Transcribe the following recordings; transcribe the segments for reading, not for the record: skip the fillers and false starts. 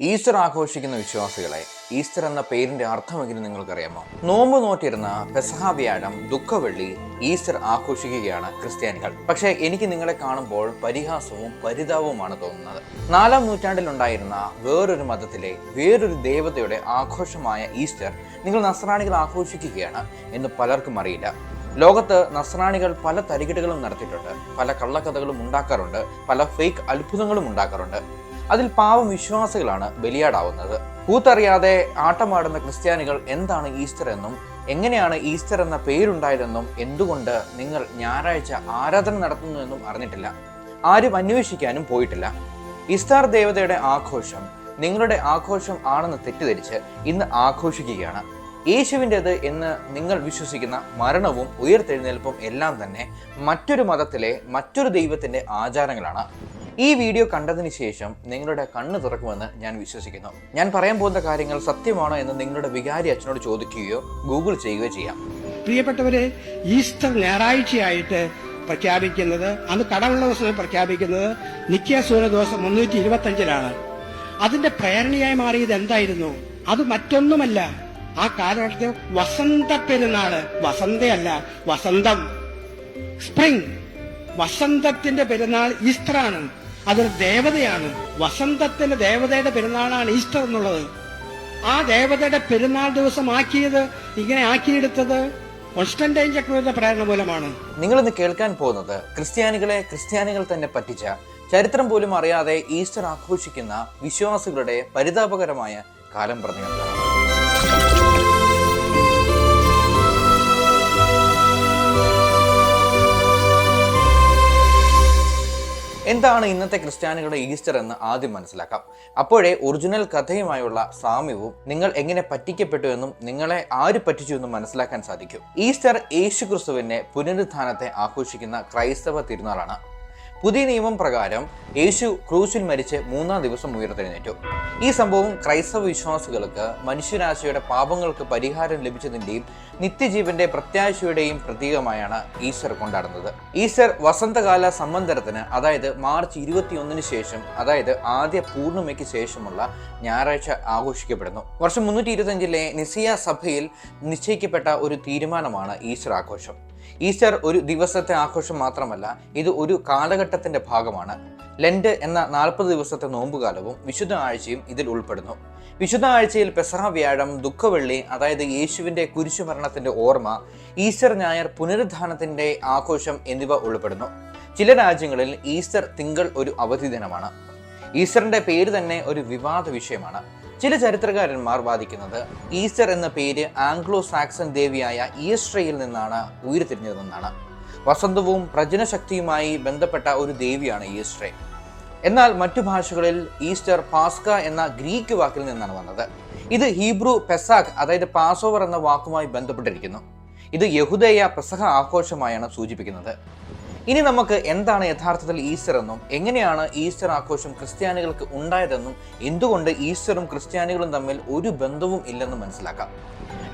Easter ആഘോഷിക്കുന്ന വിശ്വാസികളെ, Easter എന്ന പേരിന്റെ അർത്ഥമെങ്കിലും നിങ്ങൾക്കറിയാമോ? നോമ്പ് നോറ്റിരുന്ന പെസഹ വ്യാഴം, ദുഃഖവെള്ളി, ഈസ്റ്റർ ആഘോഷിക്കുകയാണ് ക്രിസ്ത്യാനികൾ. പക്ഷേ എനിക്ക് നിങ്ങളെ കാണുമ്പോൾ പരിഹാസവും പരിതാപവുമാണ് തോന്നുന്നത്. 4-ാം നൂറ്റാണ്ടിലുണ്ടായിരുന്ന വേറൊരു മതത്തിലെ വേറൊരു ദേവതയുടെ ആഘോഷമായ ഈസ്റ്റർ നിങ്ങൾ നസ്രാണികൾ ആഘോഷിക്കുകയാണ് എന്ന് പലർക്കും അറിയില്ല. ലോകത്ത് നസ്രാണികൾ പല തരികിടകളും നടത്തിയിട്ടുണ്ട്, പല കള്ളക്കഥകളും ഉണ്ടാക്കാറുണ്ട്, പല ഫേക്ക് അത്ഭുതങ്ങളും ഉണ്ടാക്കാറുണ്ട്. അതിൽ പാവം വിശ്വാസികളാണ് ബലിയാടാവുന്നത്. കൂത്തറിയാതെ ആട്ടമാടുന്ന ക്രിസ്ത്യാനികൾ എന്താണ് ഈസ്റ്റർ എന്നും എങ്ങനെയാണ് ഈസ്റ്റർ എന്ന പേരുണ്ടായതെന്നും എന്തുകൊണ്ട് നിങ്ങൾ ഞായറാഴ്ച ആരാധന നടത്തുന്നുവെന്നും അറിഞ്ഞിട്ടില്ല. ആരും അന്വേഷിക്കാനും പോയിട്ടില്ല. ഈസ്റ്റർ ദേവതയുടെ ആഘോഷം നിങ്ങളുടെ ആഘോഷം ആണെന്ന് തെറ്റിദ്ധരിച്ച് ഇന്ന് ആഘോഷിക്കുകയാണ്. യേശുവിൻ്റെത് എന്ന് നിങ്ങൾ വിശ്വസിക്കുന്ന മരണവും ഉയർത്തെഴുന്നേൽപ്പും എല്ലാം തന്നെ മറ്റൊരു മതത്തിലെ മറ്റൊരു ദൈവത്തിന്റെ ആചാരങ്ങളാണ്. ഈ വീഡിയോ കണ്ടതിന് ശേഷം നിങ്ങളുടെ കണ്ണ് തുറക്കുമെന്ന് ഞാൻ വിശ്വസിക്കുന്നു. ഞാൻ പറയാൻ പോകുന്ന കാര്യങ്ങൾ സത്യമാണോ എന്ന് നിങ്ങളുടെ വികാരി അച്ഛനോട് ചോദിക്കുകയോ ഗൂഗിൾ ചെയ്യുകയോ ചെയ്യാം. പ്രിയപ്പെട്ടവരെ, ഈസ്റ്റർ ഞായറാഴ്ചയായിട്ട് പ്രഖ്യാപിക്കുന്നത്, അന്ന് കടമുള്ള ദിവസം പ്രഖ്യാപിക്കുന്നത് നിത്യാസൂന ദിവസം 325 അതിന്റെ പ്രേരണയായി മാറിയത് എന്തായിരുന്നു? അത് മറ്റൊന്നുമല്ല, ആ കാലഘട്ടത്തിൽ വസന്ത പെരുന്നാള്, വസന്തയല്ല വസന്തം, സ്പ്രിംഗ്, വസന്തത്തിന്റെ പെരുന്നാൾ ഈസ്റ്ററാണ്. അതൊരു ദേവതയാണ്. വസന്തത്തിന്റെ ദേവതയുടെ പെരുന്നാളാണ് ഈസ്റ്റർ എന്നുള്ളത്. ആ ദേവതയുടെ പെരുന്നാൾ ദിവസം ഇങ്ങനെ ആക്കിയെടുത്തത് കോൺസ്റ്റന്റൈൻ ചക്രവർത്തിയുടെ പ്രേരണ മൂലമാണ്. നിങ്ങളിന്ന് കേൾക്കാൻ പോകുന്നത് ക്രിസ്ത്യാനികൾ തന്നെ പറ്റിച്ച, ചരിത്രം പോലും അറിയാതെ ഈസ്റ്റർ ആഘോഷിക്കുന്ന വിശ്വാസികളുടെ പരിതാപകരമായ കാലം പറഞ്ഞു. എന്താണ് ഇന്നത്തെ ക്രിസ്ത്യാനികളുടെ ഈസ്റ്റർ എന്ന് ആദ്യം മനസ്സിലാക്കാം. അപ്പോഴേ ഒറിജിനൽ കഥയുമായുള്ള സാമ്യവും നിങ്ങൾ എങ്ങനെ പറ്റിക്കപ്പെട്ടു എന്നും നിങ്ങളെ ആര് പറ്റിച്ചു എന്നും മനസ്സിലാക്കാൻ സാധിക്കും. ഈസ്റ്റർ യേശുക്രിസ്തുവിന്റെ പുനരുത്ഥാനത്തെ ആഘോഷിക്കുന്ന ക്രൈസ്തവ തിരുനാളാണ്. പുതിയ നിയമം പ്രകാരം യേശു ക്രൂശിൽ മരിച്ച് 3-ാം ദിവസം ഉയർത്തെഴുന്നേറ്റു. ഈ സംഭവം ക്രൈസ്തവ വിശ്വാസികൾക്ക് മനുഷ്യരാശിയുടെ പാപങ്ങൾക്ക് പരിഹാരം ലഭിച്ചതിന്റെയും നിത്യജീവന്റെ പ്രത്യാശയുടെയും പ്രതീകമായാണ് ഈസ്റ്റർ കൊണ്ടാടുന്നത്. ഈസ്റ്റർ വസന്തകാല സംവത്സരത്തിന്, അതായത് മാർച്ച് 21 ശേഷം, അതായത് ആദ്യ പൂർണ്ണിമയ്ക്ക് ശേഷമുള്ള ഞായറാഴ്ച ആഘോഷിക്കപ്പെടുന്നു. വർഷം 325 നിസിയ സഭയിൽ നിശ്ചയിക്കപ്പെട്ട ഒരു തീരുമാനമാണ് ഈസ്റ്റർ ആഘോഷം. ഈസ്റ്റർ ഒരു ദിവസത്തെ ആഘോഷം മാത്രമല്ല, ഇത് ഒരു കാലഘട്ടത്തിന്റെ ഭാഗമാണ്. ലെന്റ് എന്ന 40 ദിവസത്തെ നോമ്പുകാലവും വിശുദ്ധ ആഴ്ചയും ഇതിൽ ഉൾപ്പെടുന്നു. വിശുദ്ധ ആഴ്ചയിൽ പെസഹ വ്യാഴം, ദുഃഖവെള്ളി, അതായത് യേശുവിന്റെ കുരിശുമരണത്തിന്റെ ഓർമ്മ, ഈസ്റ്റർ ഞായർ, പുനരുത്ഥാനത്തിന്റെ ആഘോഷം എന്നിവ ഉൾപ്പെടുന്നു. ചില രാജ്യങ്ങളിൽ ഈസ്റ്റർ തിങ്കൾ ഒരു അവധി ദിനമാണ്. ഈസ്റ്ററിന്റെ പേര് തന്നെ ഒരു വിവാദ വിഷയമാണ്. ചില ചരിത്രകാരന്മാർ വാദിക്കുന്നത് ഈസ്റ്റർ എന്ന പേര് ആംഗ്ലോ സാക്സൺ ദേവിയായ ഈസ്ട്രയിൽ നിന്നാണ് ഉയർത്തിരിഞ്ഞതെന്നാണ്. വസന്തവും പ്രജനശക്തിയുമായി ബന്ധപ്പെട്ട ഒരു ദേവിയാണ് ഈസ്ട്രെ. എന്നാൽ മറ്റു ഭാഷകളിൽ ഈസ്റ്റർ പാസ്ക എന്ന ഗ്രീക്ക് വാക്കിൽ നിന്നാണ് വന്നത്. ഇത് ഹീബ്രു പെസാഖ്, അതായത് പാസ് ഓവർ എന്ന വാക്കുമായി ബന്ധപ്പെട്ടിരിക്കുന്നു. ഇത് യഹൂദയ പെസഹ ആഘോഷമായാണ് സൂചിപ്പിക്കുന്നത്. ഇനി നമുക്ക് എന്താണ് യഥാർത്ഥത്തിൽ ഈസ്റ്റർ എന്നും എങ്ങനെയാണ് ഈസ്റ്റർ ആഘോഷം ക്രിസ്ത്യാനികൾക്ക് ഉണ്ടായതെന്നും എന്തുകൊണ്ട് ഈസ്റ്ററും ക്രിസ്ത്യാനികളും തമ്മിൽ ഒരു ബന്ധവും ഇല്ലെന്നും മനസ്സിലാക്കാം.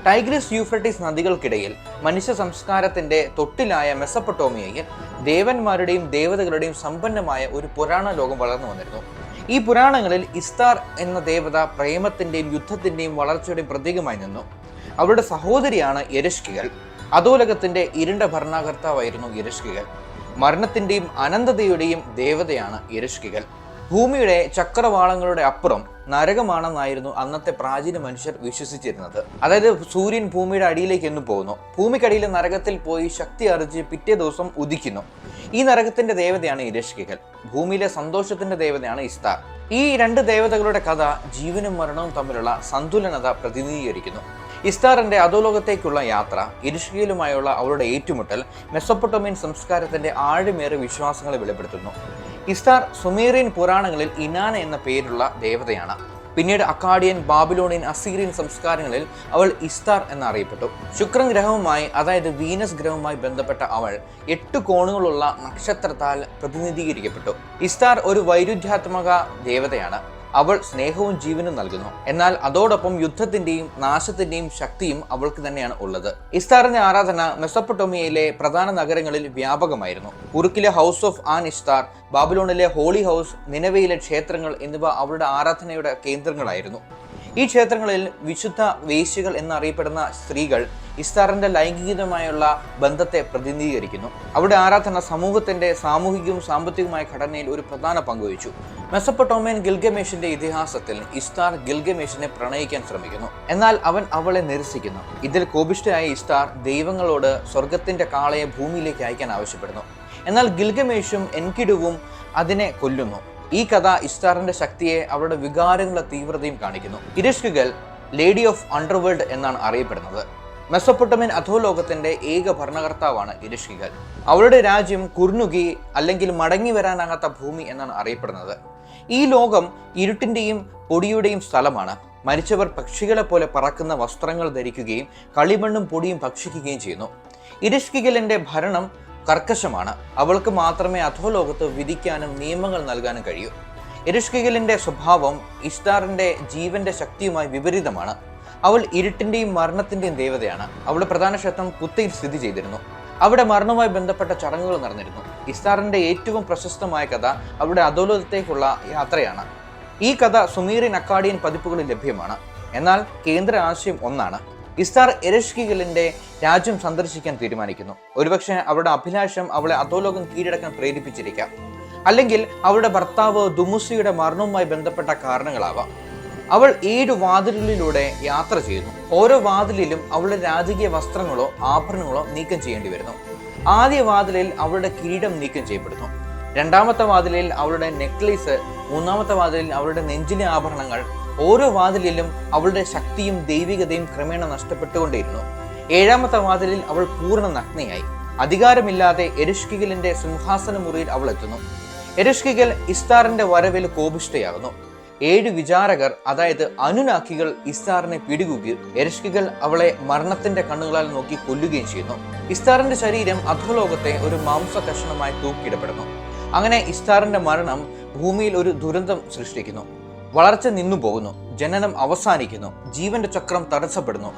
ടൈഗ്രിസ് യൂഫ്രട്ടീസ് നദികൾക്കിടയിൽ മനുഷ്യ സംസ്കാരത്തിന്റെ തൊട്ടിലായ മെസപ്പൊട്ടോമിയയിൽ ദേവന്മാരുടെയും ദേവതകളുടെയും സമ്പന്നമായ ഒരു പുരാണ ലോകം വളർന്നു വന്നിരുന്നു. ഈ പുരാണങ്ങളിൽ ഇസ്താർ എന്ന ദേവത പ്രേമത്തിന്റെയും യുദ്ധത്തിന്റെയും വളർച്ചയുടെയും പ്രതീകമായി നിന്നു. അവരുടെ സഹോദരിയാണ് യരഷ്കികൾ. അധോലോകത്തിന്റെ ഇരുണ്ട ഭരണകർത്താവായിരുന്നു യരഷ്കികൾ. മരണത്തിന്റെയും അനന്തതയുടെയും ദേവതയാണ് യരഷ്കികൾ. ഭൂമിയുടെ ചക്രവാളങ്ങളുടെ അപ്പുറം നരകമാണെന്നായിരുന്നു അന്നത്തെ പ്രാചീന മനുഷ്യർ വിശ്വസിച്ചിരുന്നത്. അതായത് സൂര്യൻ ഭൂമിയുടെ അടിയിലേക്ക് എന്നു പോകുന്നു, ഭൂമിക്കടിയിലെ നരകത്തിൽ പോയി ശക്തി ആർജിച്ച് പിറ്റേ ദിവസം ഉദിക്കുന്നു. ഈ നരകത്തിന്റെ ദേവതയാണ് യരഷ്കികൾ. ഭൂമിയിലെ സന്തോഷത്തിന്റെ ദേവതയാണ് ഇസ്താർ. ഈ രണ്ട് ദേവതകളുടെ കഥ ജീവനും മരണവും തമ്മിലുള്ള സന്തുലനത പ്രതിനിധീകരിക്കുന്നു. ഇസ്താറിന്റെ അധോലോകത്തേക്കുള്ള യാത്ര, യരഷ്കികളുമായുള്ള അവരുടെ ഏറ്റുമുട്ടൽ മെസൊപ്പൊട്ടോമിയൻ സംസ്കാരത്തിന്റെ ആഴമേറിയ വിശ്വാസങ്ങളെ വെളിപ്പെടുത്തുന്നു. ഇസ്താർ സുമേറിയൻ പുരാണങ്ങളിൽ ഇനാന എന്ന പേരുള്ള ദേവതയാണ്. പിന്നീട് അക്കാഡിയൻ, ബാബിലോണിയൻ, അസീറിയൻ സംസ്കാരങ്ങളിൽ അവൾ ഇസ്താർ എന്നറിയപ്പെട്ടു. ശുക്രൻ ഗ്രഹവുമായി, അതായത് വീനസ് ഗ്രഹവുമായി ബന്ധപ്പെട്ട അവൾ 8 കോണുകളുള്ള നക്ഷത്രത്താൽ പ്രതിനിധീകരിക്കപ്പെട്ടു. ഇസ്താർ ഒരു വൈരുദ്ധ്യാത്മക ദേവതയാണ്. അവൾ സ്നേഹവും ജീവനും നൽകുന്നു. എന്നാൽ അതോടൊപ്പം യുദ്ധത്തിന്റെയും നാശത്തിന്റെയും ശക്തിയും അവൾക്ക് തന്നെയാണ് ഉള്ളത്. ഇസ്താറിന്റെ ആരാധന മെസൊപ്പൊട്ടേമിയയിലെ പ്രധാന നഗരങ്ങളിൽ വ്യാപകമായിരുന്നു. ഉറുക്കിലെ ഹൗസ് ഓഫ് ആൻ ഇസ്താർ, ബാബിലോണിലെ ഹോളി ഹൗസ്, നിനവയിലെ ക്ഷേത്രങ്ങൾ എന്നിവ അവളുടെ ആരാധനയുടെ കേന്ദ്രങ്ങളായിരുന്നു. ഈ ക്ഷേത്രങ്ങളിൽ വിശുദ്ധ വേശ്യകൾ എന്നറിയപ്പെടുന്ന സ്ത്രീകൾ ഇസ്താറിന്റെ ലൈംഗികമായുള്ള ബന്ധത്തെ പ്രതിനിധീകരിക്കുന്നു. അവിടെ ആരാധന സമൂഹത്തിന്റെ സാമൂഹികവും സാമ്പത്തികവുമായ ഘടനയിൽ ഒരു പ്രധാന പങ്കുവഹിച്ചു. മെസൊപ്പൊട്ടേമിയൻ ഗിൽഗമേഷിന്റെ ഇതിഹാസത്തിൽ ഇസ്താർ ഗിൽഗമേഷിനെ പ്രണയിക്കാൻ ശ്രമിക്കുന്നു. എന്നാൽ അവൻ അവളെ നിരസിക്കുന്നു. ഇതിൽ കോപിഷ്ഠയായ ഇസ്താർ ദൈവങ്ങളോട് സ്വർഗത്തിന്റെ കാളയെ ഭൂമിയിലേക്ക് അയക്കാൻ ആവശ്യപ്പെടുന്നു. എന്നാൽ ഗിൽഗമേഷും എൻകിഡുവും അതിനെ കൊല്ലുന്നു. ഈ കഥ ഇസ്താറിന്റെ ശക്തിയെ അവരുടെ വികാരങ്ങളുടെ തീവ്രതയും കാണിക്കുന്നു. ഇരിഷ്കിഗൽ ലേഡി ഓഫ് അണ്ടർവേൾഡ് എന്നാണ് അറിയപ്പെടുന്നത്. മെസൊപ്പൊട്ടേമിയൻ അധോലോകത്തിന്റെ ഏക ഭരണകർത്താവാണ് ഇരിഷ്കിഗൽ. അവളുടെ രാജ്യം കുർനുഗി അല്ലെങ്കിൽ മടങ്ങി വരാനാകാത്ത ഭൂമി എന്നാണ് അറിയപ്പെടുന്നത്. ഈ ലോകം ഇരുട്ടിന്റെയും പൊടിയുടെയും സ്ഥലമാണ്. മരിച്ചവർ പക്ഷികളെ പോലെ പറക്കുന്ന വസ്ത്രങ്ങൾ ധരിക്കുകയും കളിമണ്ണും പൊടിയും ഭക്ഷിക്കുകയും ചെയ്യുന്നു. ഇരിഷ്കിഗലിന്റെ ഭരണം കർക്കശമാണ്. അവൾക്ക് മാത്രമേ അധോലോകത്ത് വിധിക്കാനും നിയമങ്ങൾ നൽകാനും കഴിയൂ. ഇരിഷ്കിഗലിന്റെ സ്വഭാവം ഇസ്താറിന്റെ ജീവന്റെ ശക്തിയുമായി വിപരീതമാണ്. അവൾ ഇരുട്ടിന്റെയും മരണത്തിന്റെയും ദേവതയാണ്. അവളുടെ പ്രധാന ക്ഷേത്രം കുത്തയിൽ സ്ഥിതി ചെയ്തിരുന്നു. അവിടെ മരണവുമായി ബന്ധപ്പെട്ട ചടങ്ങുകൾ നടന്നിരുന്നു. ഇസ്താറിന്റെ ഏറ്റവും പ്രശസ്തമായ കഥ അവളുടെ അധോലോകത്തേക്കുള്ള യാത്രയാണ്. ഈ കഥ സുമീറിയൻ അക്കാഡിയൻ പതിപ്പുകളിൽ ലഭ്യമാണ്. എന്നാൽ കേന്ദ്ര ആശയം ഒന്നാണ്. ഇസ്താർ എരിഷ്കിഗലിന്റെ രാജ്യം സന്ദർശിക്കാൻ തീരുമാനിക്കുന്നു. ഒരുപക്ഷെ അവളുടെ അഭിലാഷം അവളെ അധോലോകം കീഴടക്കാൻ പ്രേരിപ്പിച്ചിരിക്കാം. അല്ലെങ്കിൽ അവളുടെ ഭർത്താവ് ദുമുസിയുടെ മരണവുമായി ബന്ധപ്പെട്ട കാരണങ്ങളാവാം. അവൾ 7 വാതിലുകളിലൂടെ യാത്ര ചെയ്യുന്നു. ഓരോ വാതിലിലും അവളുടെ രാജകീയ വസ്ത്രങ്ങളോ ആഭരണങ്ങളോ നീക്കം ചെയ്യേണ്ടി വരുന്നു. ആദ്യ വാതിലിൽ അവളുടെ കിരീടം നീക്കം ചെയ്യപ്പെടുന്നു. രണ്ടാമത്തെ വാതിലിൽ അവളുടെ നെക്ലേസ്, മൂന്നാമത്തെ വാതിലിൽ അവളുടെ നെഞ്ചിലെ ആഭരണങ്ങൾ. ഓരോ വാതിലിലും അവളുടെ ശക്തിയും ദൈവികതയും ക്രമേണ നഷ്ടപ്പെട്ടുകൊണ്ടേയിരുന്നു. 7ാമത്തെ വാതിലിൽ അവൾ പൂർണ്ണ നഗ്നയായി. അധികാരമില്ലാതെ എരിഷ്കിഗലിന്റെ സിംഹാസന മുറിയിൽ അവൾ എത്തുന്നു. എരിഷ്കിഗൽ ഇസ്താറിന്റെ വരവിൽ കോപിഷ്ഠയാകുന്നു. 7 വിചാരകർ, അതായത് അനുനാക്കികൾ, ഇസ്താറിനെ പിടികൂകുകയും എരിഷ്കിഗൽ അവളെ മരണത്തിന്റെ കണ്ണുകളാൽ നോക്കി കൊല്ലുകയും ചെയ്യുന്നു. ഇസ്താറിന്റെ ശരീരം അധോലോകത്തെ ഒരു മാംസ കഷണമായി തൂക്കിയിടപ്പെടുന്നു. അങ്ങനെ ഇസ്താറിന്റെ മരണം ഭൂമിയിൽ ഒരു ദുരന്തം സൃഷ്ടിക്കുന്നു. വളർച്ച നിന്നു പോകുന്നു. ജനനം അവസാനിക്കുന്നു. ജീവന്റെ ചക്രം തടസ്സപ്പെടുന്നു.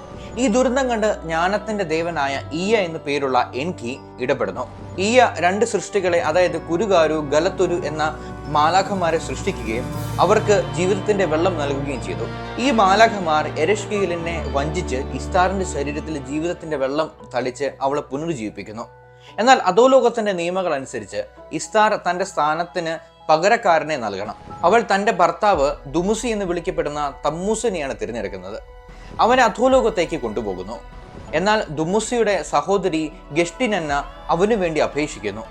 ഈ ദുരന്തം കണ്ട് ജ്ഞാനത്തിന്റെ ദേവനായ ഈയ എന്നു പേരുള്ള എൻകി ഇടപെടുന്നു. ഈയ 2 സൃഷ്ടികളെ, അതായത് കുരുകാരു, ഗലത്തുരു എന്ന മാലാഖമാരെ സൃഷ്ടിക്കുകയും അവർക്ക് ജീവിതത്തിന്റെ വെള്ളം നൽകുകയും ചെയ്തു. ഈ മാലാഖമാർ എരിഷ്കിഗലിനെ വഞ്ചിച്ച് ഇസ്താറിന്റെ ശരീരത്തിൽ ജീവിതത്തിന്റെ വെള്ളം തളിച്ച് അവളെ പുനരുജ്ജീവിപ്പിക്കുന്നു. എന്നാൽ അധോലോകത്തിന്റെ നിയമങ്ങൾ അനുസരിച്ച് ഇസ്താർ തന്റെ സ്ഥാനത്തിന് പകരക്കാരനെ നൽകണം. അവൾ തന്റെ ഭർത്താവ് ദുമുസി എന്ന് വിളിക്കപ്പെടുന്ന തമ്മൂസിനെയാണ് തിരഞ്ഞെടുക്കുന്നത്. അവനെ അധോലോകത്തേക്ക് കൊണ്ടുപോകുന്നു. എന്നാൽ ദുമുസിയുടെ സഹോദരി ഗെഷ്ടിനന്ന അവനു വേണ്ടി അപേക്ഷിക്കുന്നു.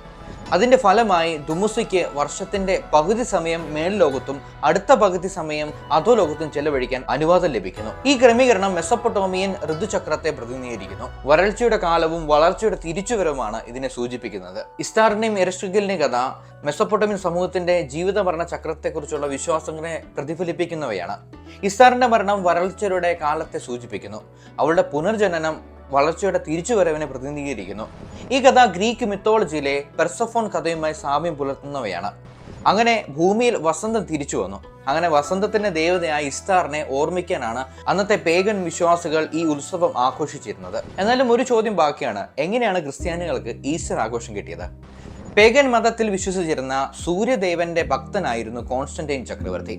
അതിന്റെ ഫലമായി ദുമുസിക്ക് വർഷത്തിന്റെ പകുതി സമയം മേൽലോകത്തും അടുത്ത പകുതി സമയം അധോലോകത്തും ചെലവഴിക്കാൻ അനുവാദം ലഭിക്കുന്നു. ഈ ക്രമീകരണം മെസൊപ്പൊട്ടേമിയൻ ഋതുചക്രത്തെ പ്രതിനിധീകരിക്കുന്നു. വരൾച്ചയുടെ കാലവും വളർച്ചയുടെ തിരിച്ചുവരവുമാണ് ഇതിനെ സൂചിപ്പിക്കുന്നത്. ഇസ്താറിന്റെയും എരിഷ്കിഗലിന്റെയും കഥ മെസൊപ്പൊട്ടേമിയൻ സമൂഹത്തിന്റെ ജീവിതമരണ ചക്രത്തെക്കുറിച്ചുള്ള വിശ്വാസങ്ങളെ പ്രതിഫലിപ്പിക്കുന്നവയാണ്. ഇസ്താറിന്റെ മരണം വരൾച്ചയുടെ കാലത്തെ സൂചിപ്പിക്കുന്നു. അവളുടെ പുനർജനനം വളർച്ചയുടെ തിരിച്ചുവരവിനെ പ്രതിനിധീകരിക്കുന്നു. ഈ കഥ ഗ്രീക്ക് മിത്തോളജിയിലെ പെർസഫോൺ കഥയുമായി സാമ്യം പുലർത്തുന്നവയാണ്. അങ്ങനെ ഭൂമിയിൽ വസന്തം തിരിച്ചു വന്നു. അങ്ങനെ വസന്തത്തിന്റെ ദേവതയായ ഇസ്താറിനെ ഓർമ്മിക്കാനാണ് അന്നത്തെ പേഗൻ വിശ്വാസികൾ ഈ ഉത്സവം ആഘോഷിച്ചിരുന്നത്. എന്നാലും ഒരു ചോദ്യം ബാക്കിയാണ്: എങ്ങനെയാണ് ക്രിസ്ത്യാനികൾക്ക് ഈസ്റ്റർ ആഘോഷം കിട്ടിയത്? പേഗൻ മതത്തിൽ വിശ്വസിച്ചിരുന്ന സൂര്യദേവന്റെ ഭക്തനായിരുന്നു കോൺസ്റ്റന്റൈൻ ചക്രവർത്തി.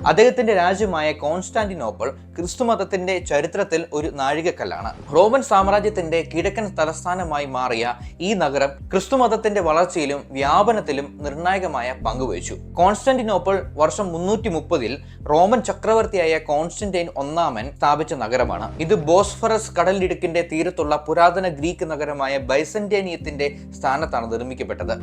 അദ്ദേഹത്തിന്റെ രാജ്യമായ കോൺസ്റ്റാന്റിനോപ്പിൾ ക്രിസ്തു മതത്തിന്റെ ചരിത്രത്തിൽ ഒരു നാഴികക്കല്ലാണ്. റോമൻ സാമ്രാജ്യത്തിന്റെ കിഴക്കൻ തലസ്ഥാനമായി മാറിയ ഈ നഗരം ക്രിസ്തു മതത്തിന്റെ വളർച്ചയിലും വ്യാപനത്തിലും നിർണായകമായ പങ്കുവഹിച്ചു. കോൺസ്റ്റാന്റിനോപ്പിൾ വർഷം 330 റോമൻ ചക്രവർത്തിയായ കോൺസ്റ്റന്റൈൻ ഒന്നാമൻ സ്ഥാപിച്ച നഗരമാണ്. ഇത് ബോസ്ഫറസ് കടലിടുക്കിന്റെ തീരത്തുള്ള പുരാതന ഗ്രീക്ക് നഗരമായ ബൈസന്റേനിയത്തിന്റെ സ്ഥാനത്താണ് നിർമ്മിക്കപ്പെട്ടത്.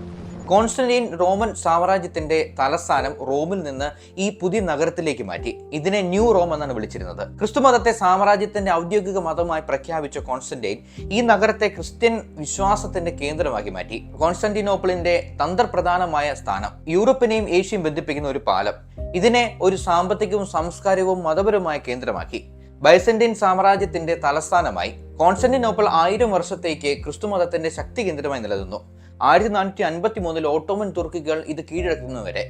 കോൺസ്റ്റന്റൈൻ റോമൻ സാമ്രാജ്യത്തിന്റെ തലസ്ഥാനം റോമിൽ നിന്ന് ഈ പുതിയ നഗരത്തിലേക്ക് മാറ്റി. ഇതിനെ ന്യൂ റോം എന്നാണ് വിളിച്ചിരുന്നത്. ക്രിസ്തുമതത്തെ സാമ്രാജ്യത്തിന്റെ ഔദ്യോഗിക മതമായി പ്രഖ്യാപിച്ച കോൺസ്റ്റന്റൈൻ ഈ നഗരത്തെ ക്രിസ്ത്യൻ വിശ്വാസത്തിന്റെ കേന്ദ്രമാക്കി മാറ്റി. കോൺസ്റ്റന്റിനോപ്പിളിന്റെ തന്ത്രപ്രധാനമായ സ്ഥാനം യൂറോപ്പിനെയും ഏഷ്യയും ബന്ധിപ്പിക്കുന്ന ഒരു പാലം. ഇതിനെ ഒരു സാമ്പത്തികവും സാംസ്കാരികവും മതപരവുമായ കേന്ദ്രമാക്കി. ബൈസന്റൈൻ സാമ്രാജ്യത്തിന്റെ തലസ്ഥാനമായി കോൺസ്റ്റന്റിനോപ്പിൾ 1000 വർഷത്തേക്ക് ക്രിസ്തുമതത്തിന്റെ ശക്തി കേന്ദ്രമായി നിലനിന്നു. 1453 ഓട്ടോമൻ തുർക്കികൾ ഇത് കീഴടക്കുന്നവരെ.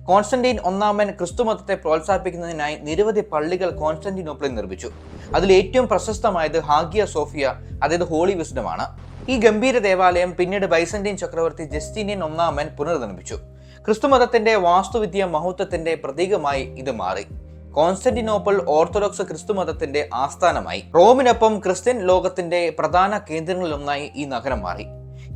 കോൺസ്റ്റന്റൈൻ ഒന്നാമൻ ക്രിസ്തുമതത്തെ പ്രോത്സാഹിപ്പിക്കുന്നതിനായി നിരവധി പള്ളികൾ കോൺസ്റ്റന്റിനോപ്പിളിൽ നിർമ്മിച്ചു. അതിൽ ഏറ്റവും പ്രശസ്തമായത് ഹാഗിയ സോഫിയ, അതായത് ഹോളി വിസ്ഡമാണ്. ഈ ഗംഭീര ദേവാലയം പിന്നീട് ബൈസന്റൈൻ ചക്രവർത്തി ജസ്റ്റീനിയൻ ഒന്നാമൻ പുനർനിർമ്മിച്ചു. ക്രിസ്തുമതത്തിന്റെ വാസ്തുവിദ്യ മഹത്വത്തിന്റെ പ്രതീകമായി ഇത് മാറി. കോൺസ്റ്റന്റിനോപ്പിൾ ഓർത്തഡോക്സ് ക്രിസ്തുമതത്തിന്റെ ആസ്ഥാനമായി. റോമിനൊപ്പം ക്രിസ്ത്യൻ ലോകത്തിന്റെ പ്രധാന കേന്ദ്രങ്ങളിലൊന്നായി ഈ നഗരം മാറി.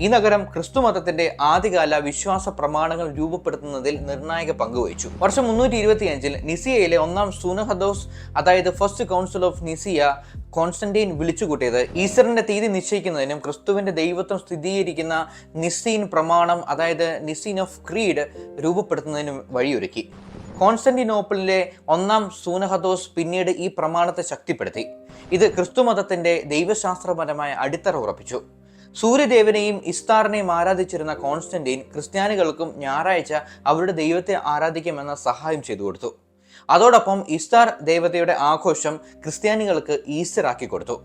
ഈ നഗരം ക്രിസ്തുമതത്തിന്റെ ആദ്യകാല വിശ്വാസ പ്രമാണങ്ങൾ രൂപപ്പെടുത്തുന്നതിൽ നിർണായക പങ്കുവഹിച്ചു. വർഷം 325 നിസിയയിലെ ഒന്നാം സൂനഹദോസ്, അതായത് ഫസ്റ്റ് കൗൺസിൽ ഓഫ് നിസിയ, കോൺസ്റ്റന്റൈൻ വിളിച്ചുകൂട്ടിയത് ഈസ്റ്ററിന്റെ തീയതി നിശ്ചയിക്കുന്നതിനും ക്രിസ്തുവിന്റെ ദൈവത്വം സ്ഥിരീകരിക്കുന്ന നിസീൻ പ്രമാണം, അതായത് നിസീൻ ഓഫ് ക്രീഡ് രൂപപ്പെടുത്തുന്നതിനും വഴിയൊരുക്കി. കോൺസ്റ്റന്റിനോപ്പിളിലെ ഒന്നാം സൂനഹദോസ് പിന്നീട് ഈ പ്രമാണത്തെ ശക്തിപ്പെടുത്തി. ഇത് ക്രിസ്തുമതത്തിന്റെ ദൈവശാസ്ത്രപരമായ അടിത്തറ ഉറപ്പിച്ചു. സൂര്യദേവനെയും ഇസ്താറിനെയും ആരാധിച്ചിരുന്ന കോൺസ്റ്റന്റൈൻ ക്രിസ്ത്യാനികൾക്കും ഞായറാഴ്ച അവരുടെ ദൈവത്തെ ആരാധിക്കാമെന്ന സഹായം ചെയ്തു കൊടുത്തു. അതോടൊപ്പം ഇസ്താർ ദേവതയുടെ ആഘോഷം ക്രിസ്ത്യാനികൾക്ക് ഈസ്റ്റർ ആക്കി കൊടുത്തു.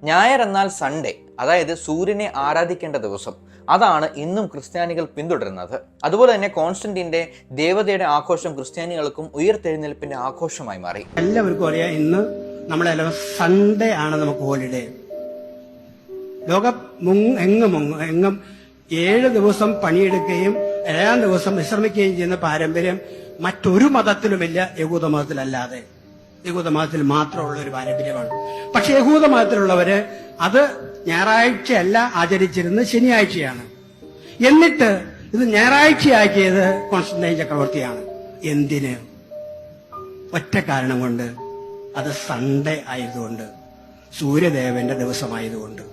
ഞായർ എന്നാൽ സൺഡേ, അതായത് സൂര്യനെ ആരാധിക്കേണ്ട ദിവസം. അതാണ് ഇന്നും ക്രിസ്ത്യാനികൾ പിന്തുടരുന്നത്. അതുപോലെ തന്നെ കോൺസ്റ്റന്റൈന്റെ ദേവതയുടെ ആഘോഷം ക്രിസ്ത്യാനികൾക്കും ഉയർത്തെഴുന്നേൽപ്പിന്റെ ആഘോഷമായി മാറി. എല്ലാവർക്കും അറിയാം, ഇന്ന് നമ്മളെല്ലാം സൺഡേ ആണ് നമുക്ക് ഹോളിഡേ. ലോകം എങ്ങും 7 ദിവസം പണിയെടുക്കുകയും 7-ാം ദിവസം വിശ്രമിക്കുകയും ചെയ്യുന്ന പാരമ്പര്യം മറ്റൊരു മതത്തിലുമില്ല, യഹൂദ മതത്തിലല്ലാതെ. യഹൂദ മതത്തിൽ മാത്രമുള്ള ഒരു പാരമ്പര്യമാണ്. പക്ഷെ യഹൂദ മതത്തിലുള്ളവര് അത് ഞായറാഴ്ചയല്ല ആചരിച്ചിരുന്നത്, ശനിയാഴ്ചയാണ്. എന്നിട്ട് ഇത് ഞായറാഴ്ചയാക്കിയത് കോൺസ്റ്റന്റൈൻ ചക്രവർത്തിയാണ്. എന്തിന്? ഒറ്റ കാരണം കൊണ്ട്, അത് സൺഡേ ആയതുകൊണ്ട്, സൂര്യദേവന്റെ ദിവസമായതുകൊണ്ട്.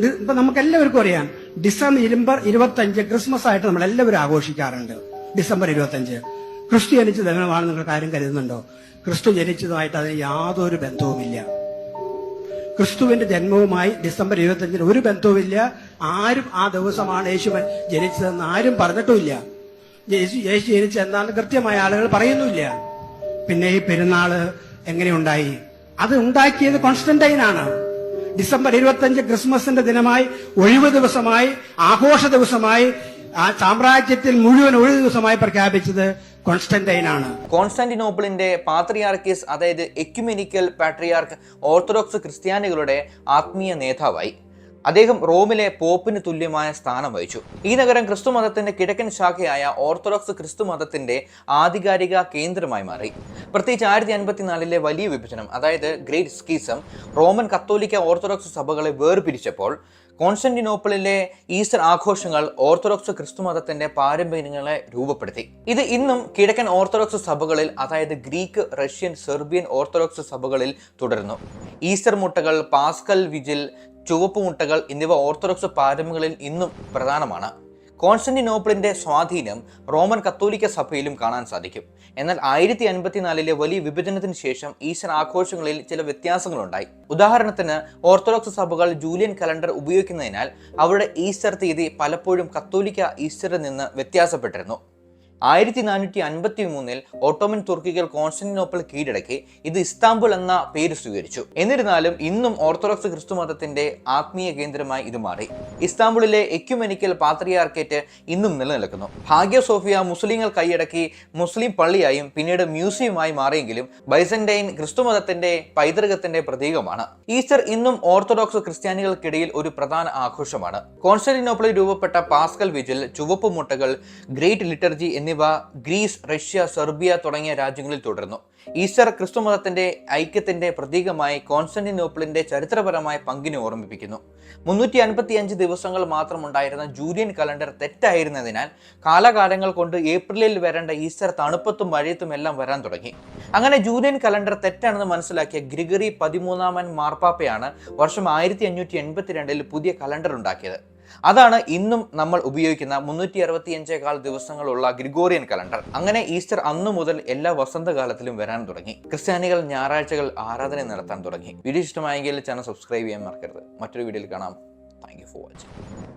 ഇപ്പൊ നമുക്കെല്ലാവർക്കും അറിയാം, ഡിസംബർ 25 ക്രിസ്മസ് ആയിട്ട് നമ്മൾ എല്ലാവരും ആഘോഷിക്കാറുണ്ട്. ഡിസംബർ 25 ക്രിസ്തു ജനിച്ച ദിനമാണ്. നിങ്ങൾ കാര്യം കരുതുന്നുണ്ടോ? ക്രിസ്തു ജനിച്ചതുമായിട്ട് അതിന് യാതൊരു ബന്ധവുമില്ല. ക്രിസ്തുവിന്റെ ജന്മവുമായി ഡിസംബർ 25 ഒരു ബന്ധവുമില്ല. ആരും ആ ദിവസമാണ് യേശു ജനിച്ചതെന്ന് ആരും പറഞ്ഞിട്ടുമില്ല. യേശു ജനിച്ചെന്നാണ് കൃത്യമായ ആളുകൾ പറയുന്നുമില്ല. പിന്നെ ഈ പെരുന്നാള് എങ്ങനെയുണ്ടായി? അത് ഉണ്ടാക്കിയത് കോൺസ്റ്റന്റൈനാണ്. ഡിസംബർ 25 ക്രിസ്മസിന്റെ ദിനമായി, ഒഴിവ് ദിവസമായി, ആഘോഷ ദിവസമായി, ആ സാമ്രാജ്യത്തിൽ മുഴുവൻ ഒഴിവ് ദിവസമായി പ്രഖ്യാപിച്ചത് കോൺസ്റ്റന്റൈനാണ്. കോൺസ്റ്റാന്റിനോപ്പിളിന്റെ പാത്രിയാർക്കീസ്, അതായത് എക്യുമെനിക്കൽ പാട്രിയാർക്ക്, ഓർത്തഡോക്സ് ക്രിസ്ത്യാനികളുടെ ആത്മീയ നേതാവായി. അദ്ദേഹം റോമിലെ പോപ്പിന് തുല്യമായ സ്ഥാനം വഹിച്ചു. ഈ നഗരം ക്രിസ്തുമതത്തിന്റെ കിഴക്കൻ ശാഖയായ ഓർത്തഡോക്സ് ക്രിസ്തുമതത്തിന്റെ ആധികാരിക കേന്ദ്രമായി മാറി. പ്രത്യേകിച്ച് 1054 വലിയ വിഭജനം, അതായത് ഗ്രേറ്റ് സ്കീസം, റോമൻ കത്തോലിക്ക ഓർത്തഡോക്സ് സഭകളെ വേർപിരിച്ചപ്പോൾ കോൺസ്റ്റന്റിനോപ്പിളിലെ ഈസ്റ്റർ ആഘോഷങ്ങൾ ഓർത്തഡോക്സ് ക്രിസ്തുമതത്തിന്റെ പാരമ്പര്യങ്ങളെ രൂപപ്പെടുത്തി. ഇത് ഇന്നും കിഴക്കൻ ഓർത്തഡോക്സ് സഭകളിൽ, അതായത് ഗ്രീക്ക്, റഷ്യൻ, സെർബിയൻ ഓർത്തഡോക്സ് സഭകളിൽ തുടരുന്നു. ഈസ്റ്റർ മുട്ടകൾ, പാസ്കൽ വിജിൽ, ചുവപ്പ് മുട്ടകൾ എന്നിവ ഓർത്തഡോക്സ് പാരമ്പര്യങ്ങളിൽ ഇന്നും പ്രധാനമാണ്. കോൺസ്റ്റന്റിനോപ്പിളിന്റെ സ്വാധീനം റോമൻ കത്തോലിക്ക സഭയിലും കാണാൻ സാധിക്കും. എന്നാൽ 1054 വലിയ വിഭജനത്തിന് ശേഷം ഈസ്റ്റർ ആഘോഷങ്ങളിൽ ചില വ്യത്യാസങ്ങളുണ്ടായി. ഉദാഹരണത്തിന്, ഓർത്തഡോക്സ് സഭകൾ ജൂലിയൻ കലണ്ടർ ഉപയോഗിക്കുന്നതിനാൽ അവരുടെ ഈസ്റ്റർ തീയതി പലപ്പോഴും കത്തോലിക്ക ഈസ്റ്ററിൽ നിന്ന് വ്യത്യാസപ്പെട്ടിരുന്നു. 1453 ഓട്ടോമൻ തുർക്കികൾ കോൺസ്റ്റന്റിനോപ്പിൾ കീഴടക്കി ഇത് ഇസ്താംബുൾ എന്ന പേര് സ്വീകരിച്ചു. എന്നിരുന്നാലും ഇന്നും ഓർത്തഡോക്സ് ക്രിസ്തുമതത്തിന്റെ ആത്മീയ കേന്ദ്രമായി ഇത് മാറി. ഇസ്താംബുളിലെ എക്യുമെനിക്കൽ പാത്രിയാർക്കേറ്റ് ഇന്നും നിലനിൽക്കുന്നു. ഹാഗിയ സോഫിയ മുസ്ലിങ്ങൾ കൈയടക്കി മുസ്ലിം പള്ളിയായും പിന്നീട് മ്യൂസിയമായി മാറിയെങ്കിലും ബൈസന്റൈൻ ക്രിസ്തുമതത്തിന്റെ പൈതൃകത്തിന്റെ പ്രതീകമാണ്. ഈസ്റ്റർ ഇന്നും ഓർത്തഡോക്സ് ക്രിസ്ത്യാനികൾക്കിടയിൽ ഒരു പ്രധാന ആഘോഷമാണ്. കോൺസ്റ്റന്റിനോപ്പിളിൽ രൂപപ്പെട്ട പാസ്കൽ വിജിൽ, ചുവപ്പ് മുട്ടകൾ, ഗ്രേറ്റ് ലിറ്റർജി എന്നിവ ഗ്രീസ്, റഷ്യ, സെർബിയ തുടങ്ങിയ രാജ്യങ്ങളിൽ തുടർന്നു. ഈസ്റ്റർ ക്രിസ്തുമതത്തിന്റെ ഐക്യത്തിന്റെ പ്രതീകമായി കോൺസ്റ്റന്റിനോപ്പിളിന്റെ ചരിത്രപരമായ പങ്കിനെ ഓർമ്മിപ്പിക്കുന്നു. 355 ദിവസങ്ങൾ മാത്രമുണ്ടായിരുന്ന ജൂലിയൻ കലണ്ടർ തെറ്റായിരുന്നതിനാൽ കാലാകാലങ്ങൾ കൊണ്ട് ഏപ്രിലിൽ വരേണ്ട ഈസ്റ്റർ തണുപ്പത്തും മഴയത്തും എല്ലാം വരാൻ തുടങ്ങി. അങ്ങനെ ജൂലിയൻ കലണ്ടർ തെറ്റാണെന്ന് മനസ്സിലാക്കിയ ഗ്രിഗറി 13-ാമൻ മാർപ്പാപ്പയാണ് വർഷം 1582 പുതിയ കലണ്ടർ ഉണ്ടാക്കിയത്. അതാണ് ഇന്നും നമ്മൾ ഉപയോഗിക്കുന്ന 365 ദിവസങ്ങളുള്ള ഗ്രിഗോറിയൻ കലണ്ടർ. അങ്ങനെ ഈസ്റ്റർ അന്നു മുതൽ എല്ലാ വസന്തകാലത്തിലും വരാൻ തുടങ്ങി. ക്രിസ്ത്യാനികൾ ഞായറാഴ്ചകൾ ആരാധന നടത്താൻ തുടങ്ങി. വീഡിയോ ഇഷ്ടമായെങ്കിൽ ചാനൽ സബ്സ്ക്രൈബ് ചെയ്യാൻ മറക്കരുത്. മറ്റൊരു വീഡിയോയിൽ കാണാം. Thank you for watching.